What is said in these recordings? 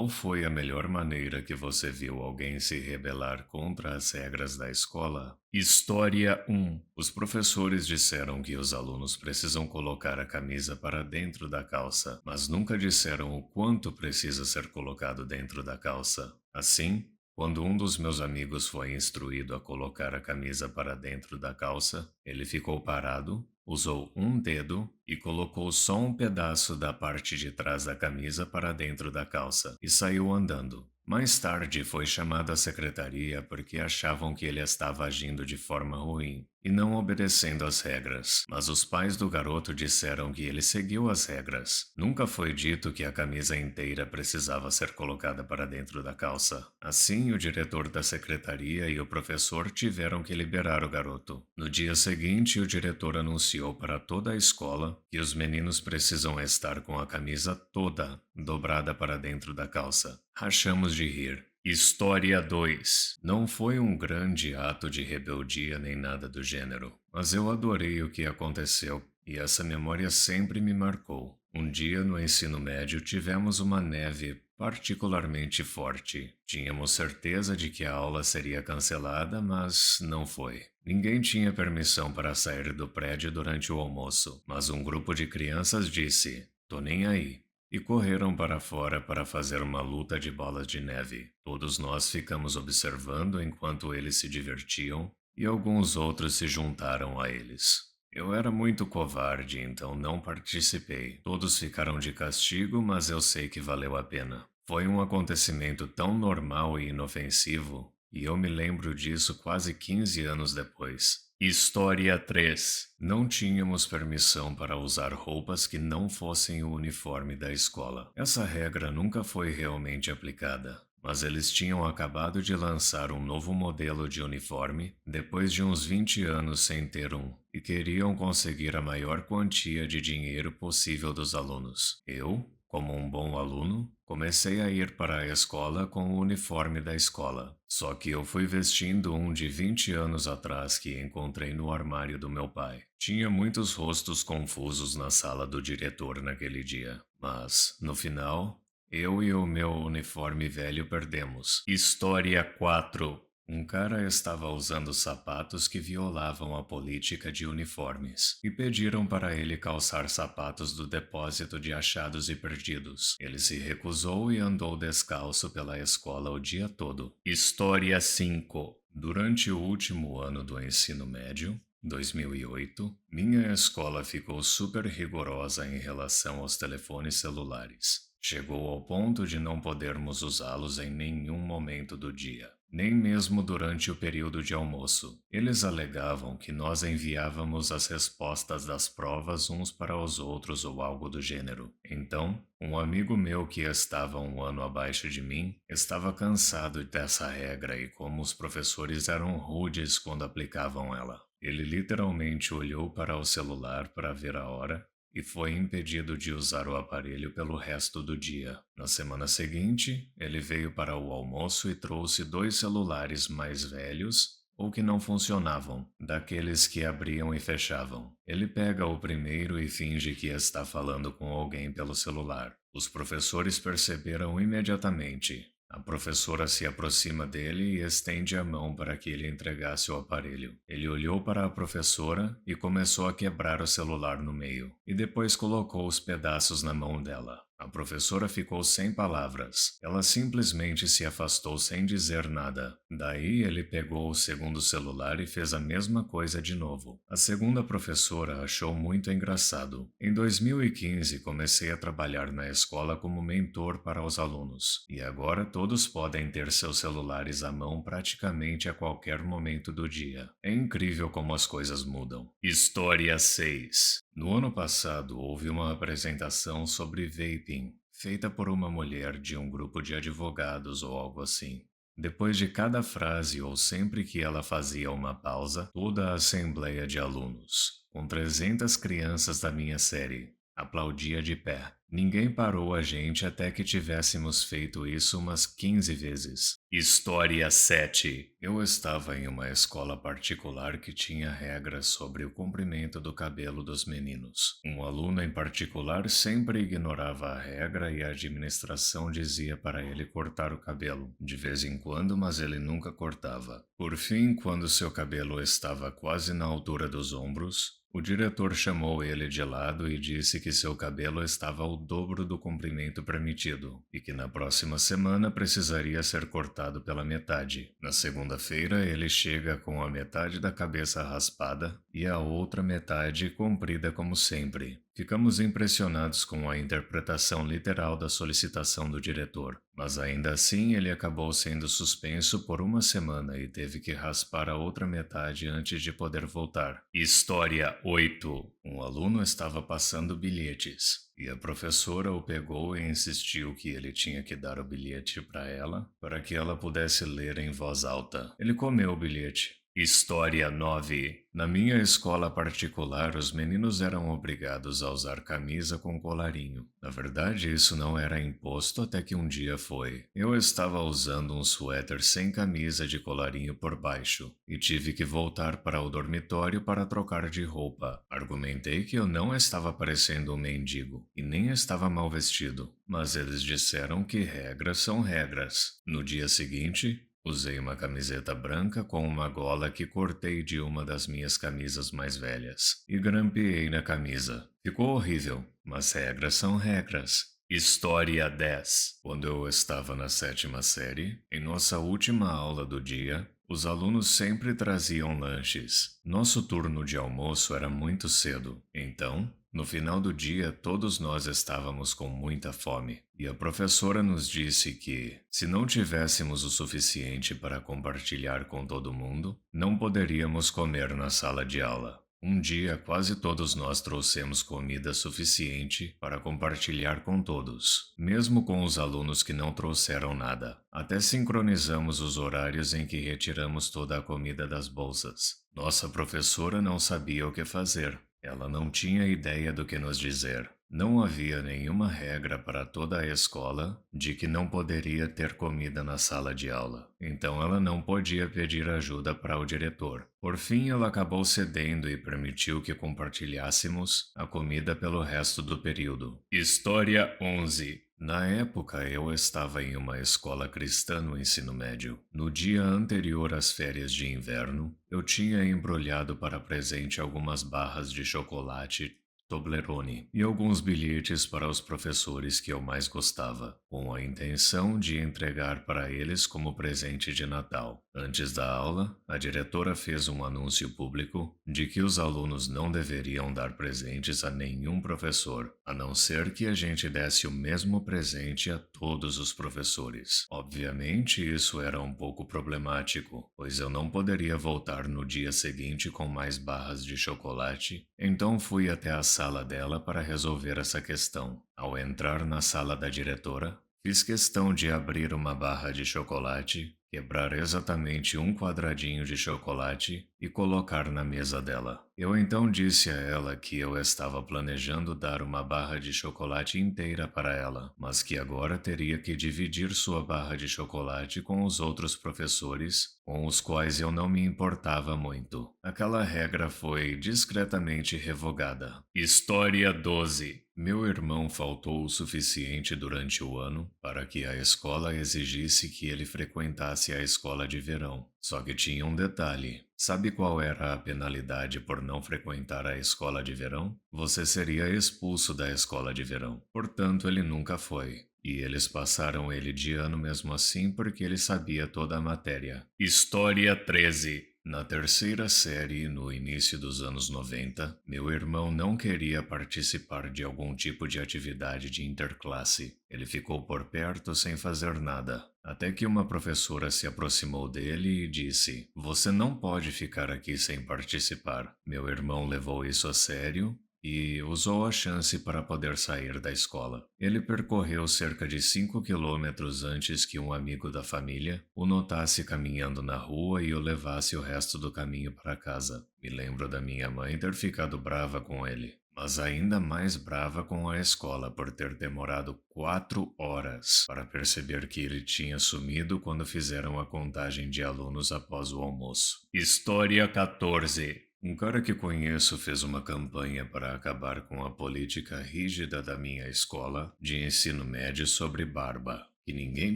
Qual foi a melhor maneira que você viu alguém se rebelar contra as regras da escola? História 1. Os professores disseram que os alunos precisam colocar a camisa para dentro da calça, mas nunca disseram o quanto precisa ser colocado dentro da calça. Assim, quando um dos meus amigos foi instruído a colocar a camisa para dentro da calça, ele ficou parado, usou um dedo e colocou só um pedaço da parte de trás da camisa para dentro da calça e saiu andando. Mais tarde foi chamado à secretaria porque achavam que ele estava agindo de forma ruim e não obedecendo às regras, mas os pais do garoto disseram que ele seguiu as regras. Nunca foi dito que a camisa inteira precisava ser colocada para dentro da calça. Assim, o diretor da secretaria e o professor tiveram que liberar o garoto. No dia seguinte, o diretor anunciou para toda a escola que os meninos precisam estar com a camisa toda dobrada para dentro da calça. Rachamos de rir. História 2. Não foi um grande ato de rebeldia nem nada do gênero, mas eu adorei o que aconteceu e essa memória sempre me marcou. Um dia no ensino médio tivemos uma neve particularmente forte. Tínhamos certeza de que a aula seria cancelada, mas não foi. Ninguém tinha permissão para sair do prédio durante o almoço, mas um grupo de crianças disse: "Tô nem aí", e correram para fora para fazer uma luta de bolas de neve. Todos nós ficamos observando enquanto eles se divertiam e alguns outros se juntaram a eles. Eu era muito covarde, então não participei. Todos ficaram de castigo, mas eu sei que valeu a pena. Foi um acontecimento tão normal e inofensivo, e eu me lembro disso quase 15 anos depois. História 3. Não tínhamos permissão para usar roupas que não fossem o uniforme da escola. Essa regra nunca foi realmente aplicada, mas eles tinham acabado de lançar um novo modelo de uniforme depois de uns 20 anos sem ter um, e queriam conseguir a maior quantia de dinheiro possível dos alunos. Eu, como um bom aluno, comecei a ir para a escola com o uniforme da escola. Só que eu fui vestindo um de 20 anos atrás que encontrei no armário do meu pai. Tinha muitos rostos confusos na sala do diretor naquele dia, mas, no final, eu e o meu uniforme velho perdemos. História 4. Um cara estava usando sapatos que violavam a política de uniformes e pediram para ele calçar sapatos do depósito de achados e perdidos. Ele se recusou e andou descalço pela escola o dia todo. História 5. Durante o último ano do ensino médio, 2008, minha escola ficou super rigorosa em relação aos telefones celulares. Chegou ao ponto de não podermos usá-los em nenhum momento do dia, nem mesmo durante o período de almoço. Eles alegavam que nós enviávamos as respostas das provas uns para os outros ou algo do gênero. Então, um amigo meu que estava um ano abaixo de mim estava cansado dessa regra e como os professores eram rudes quando aplicavam ela. Ele literalmente olhou para o celular para ver a hora e foi impedido de usar o aparelho pelo resto do dia. Na semana seguinte, ele veio para o almoço e trouxe 2 celulares mais velhos ou que não funcionavam, daqueles que abriam e fechavam. Ele pega o primeiro e finge que está falando com alguém pelo celular. Os professores perceberam imediatamente. A professora se aproxima dele e estende a mão para que ele entregasse o aparelho. Ele olhou para a professora e começou a quebrar o celular no meio, e depois colocou os pedaços na mão dela. A professora ficou sem palavras. Ela simplesmente se afastou sem dizer nada. Daí ele pegou o segundo celular e fez a mesma coisa de novo. A segunda professora achou muito engraçado. Em 2015 comecei a trabalhar na escola como mentor para os alunos. E agora todos podem ter seus celulares à mão praticamente a qualquer momento do dia. É incrível como as coisas mudam. História 6. No ano passado, houve uma apresentação sobre vaping, feita por uma mulher de um grupo de advogados ou algo assim. Depois de cada frase ou sempre que ela fazia uma pausa, toda a assembleia de alunos, com 300 crianças da minha série, aplaudia de pé. Ninguém parou a gente até que tivéssemos feito isso umas 15 vezes. História 7. Eu estava em uma escola particular que tinha regras sobre o comprimento do cabelo dos meninos. Um aluno em particular sempre ignorava a regra e a administração dizia para ele cortar o cabelo, de vez em quando, mas ele nunca cortava. Por fim, quando seu cabelo estava quase na altura dos ombros, o diretor chamou ele de lado e disse que seu cabelo estava ao dobro do comprimento permitido e que na próxima semana precisaria ser cortado pela metade. Na segunda-feira, ele chega com a metade da cabeça raspada e a outra metade comprida como sempre. Ficamos impressionados com a interpretação literal da solicitação do diretor, mas ainda assim ele acabou sendo suspenso por uma semana e teve que raspar a outra metade antes de poder voltar. História 8. Um aluno estava passando bilhetes e a professora o pegou e insistiu que ele tinha que dar o bilhete para que ela pudesse ler em voz alta. Ele comeu o bilhete. História 9. Na minha escola particular, os meninos eram obrigados a usar camisa com colarinho. Na verdade, isso não era imposto até que um dia foi. Eu estava usando um suéter sem camisa de colarinho por baixo e tive que voltar para o dormitório para trocar de roupa. Argumentei que eu não estava parecendo um mendigo e nem estava mal vestido, mas eles disseram que regras são regras. No dia seguinte, usei uma camiseta branca com uma gola que cortei de uma das minhas camisas mais velhas e grampeei na camisa. Ficou horrível, mas regras são regras. História 10. Quando eu estava na 7ª série, em nossa última aula do dia, os alunos sempre traziam lanches. Nosso turno de almoço era muito cedo, então, no final do dia, todos nós estávamos com muita fome, e a professora nos disse que, se não tivéssemos o suficiente para compartilhar com todo mundo, não poderíamos comer na sala de aula. Um dia, quase todos nós trouxemos comida suficiente para compartilhar com todos, mesmo com os alunos que não trouxeram nada. Até sincronizamos os horários em que retiramos toda a comida das bolsas. Nossa professora não sabia o que fazer. Ela não tinha ideia do que nos dizer. Não havia nenhuma regra para toda a escola de que não poderia ter comida na sala de aula. Então ela não podia pedir ajuda para o diretor. Por fim, ela acabou cedendo e permitiu que compartilhássemos a comida pelo resto do período. História 11. Na época, eu estava em uma escola cristã no ensino médio. No dia anterior às férias de inverno, eu tinha embrulhado para presente algumas barras de chocolate Toblerone e alguns bilhetes para os professores que eu mais gostava, com a intenção de entregar para eles como presente de Natal. Antes da aula, a diretora fez um anúncio público de que os alunos não deveriam dar presentes a nenhum professor, a não ser que a gente desse o mesmo presente a todos os professores. Obviamente, isso era um pouco problemático, pois eu não poderia voltar no dia seguinte com mais barras de chocolate, então fui até a sala dela para resolver essa questão. Ao entrar na sala da diretora, fiz questão de abrir uma barra de chocolate, quebrar exatamente um quadradinho de chocolate e colocar na mesa dela. Eu então disse a ela que eu estava planejando dar uma barra de chocolate inteira para ela, mas que agora teria que dividir sua barra de chocolate com os outros professores, com os quais eu não me importava muito. Aquela regra foi discretamente revogada. História 12. Meu irmão faltou o suficiente durante o ano para que a escola exigisse que ele frequentasse a escola de verão. Só que tinha um detalhe. Sabe qual era a penalidade por não frequentar a escola de verão? Você seria expulso da escola de verão. Portanto, ele nunca foi. E eles passaram ele de ano mesmo assim porque ele sabia toda a matéria. História 13. Na 3ª série, no início dos anos 90, meu irmão não queria participar de algum tipo de atividade de interclasse. Ele ficou por perto sem fazer nada, até que uma professora se aproximou dele e disse: "Você não pode ficar aqui sem participar." Meu irmão levou isso a sério e usou a chance para poder sair da escola. Ele percorreu cerca de 5 quilômetros antes que um amigo da família o notasse caminhando na rua e o levasse o resto do caminho para casa. Me lembro da minha mãe ter ficado brava com ele, mas ainda mais brava com a escola por ter demorado 4 horas para perceber que ele tinha sumido quando fizeram a contagem de alunos após o almoço. História 14. Um cara que conheço fez uma campanha para acabar com a política rígida da minha escola de ensino médio sobre barba. Que ninguém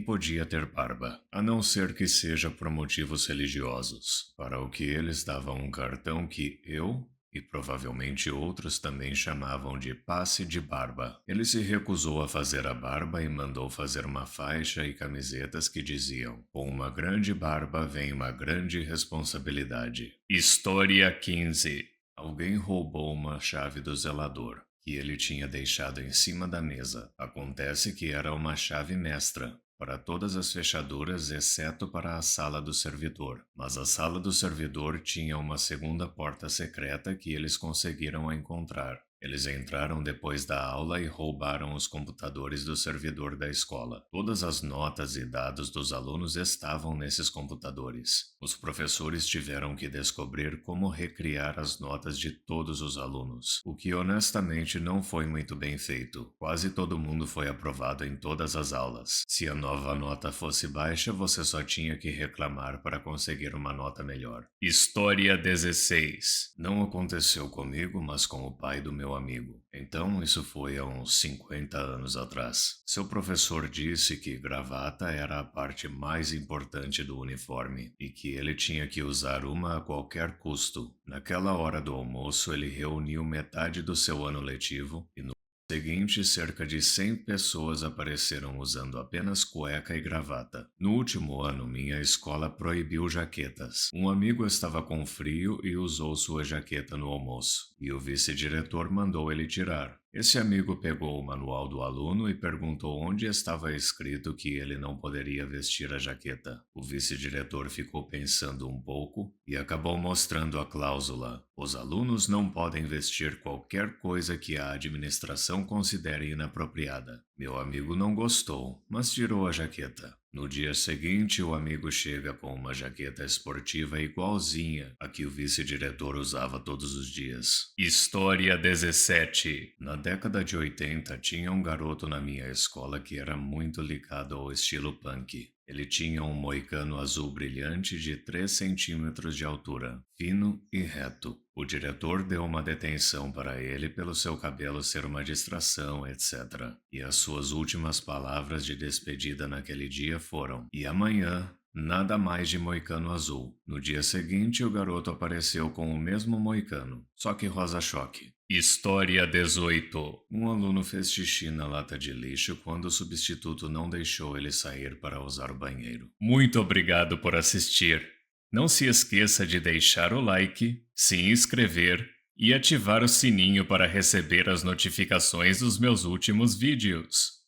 podia ter barba, a não ser que seja por motivos religiosos, para o que eles davam um cartão que eu e provavelmente outros também chamavam de passe de barba. Ele se recusou a fazer a barba e mandou fazer uma faixa e camisetas que diziam: com uma grande barba vem uma grande responsabilidade. História 15. Alguém roubou uma chave do zelador que ele tinha deixado em cima da mesa. Acontece que era uma chave mestra para todas as fechaduras, exceto para a sala do servidor. Mas a sala do servidor tinha uma segunda porta secreta que eles conseguiram encontrar. Eles entraram depois da aula e roubaram os computadores do servidor da escola. Todas as notas e dados dos alunos estavam nesses computadores. Os professores tiveram que descobrir como recriar as notas de todos os alunos, o que honestamente não foi muito bem feito. Quase todo mundo foi aprovado em todas as aulas. Se a nova nota fosse baixa, você só tinha que reclamar para conseguir uma nota melhor. História 16. Não aconteceu comigo, mas com o pai do meu amigo. Então, isso foi há uns 50 anos atrás. Seu professor disse que gravata era a parte mais importante do uniforme e que ele tinha que usar uma a qualquer custo. Naquela hora do almoço, ele reuniu metade do seu ano letivo e no seguinte, cerca de 100 pessoas apareceram usando apenas cueca e gravata. No último ano, minha escola proibiu jaquetas. Um amigo estava com frio e usou sua jaqueta no almoço, e o vice-diretor mandou ele tirar. Esse amigo pegou o manual do aluno e perguntou onde estava escrito que ele não poderia vestir a jaqueta. O vice-diretor ficou pensando um pouco e acabou mostrando a cláusula: os alunos não podem vestir qualquer coisa que a administração considere inapropriada. Meu amigo não gostou, mas tirou a jaqueta. No dia seguinte, o amigo chega com uma jaqueta esportiva igualzinha a que o vice-diretor usava todos os dias. História 17. Na década de 80, tinha um garoto na minha escola que era muito ligado ao estilo punk. Ele tinha um moicano azul brilhante de 3 centímetros de altura, fino e reto. O diretor deu uma detenção para ele pelo seu cabelo ser uma distração, etc. E as suas últimas palavras de despedida naquele dia foram: e amanhã, nada mais de moicano azul. No dia seguinte, o garoto apareceu com o mesmo moicano, só que rosa-choque. História 18. Um aluno fez xixi na lata de lixo quando o substituto não deixou ele sair para usar o banheiro. Muito obrigado por assistir. Não se esqueça de deixar o like, se inscrever e ativar o sininho para receber as notificações dos meus últimos vídeos.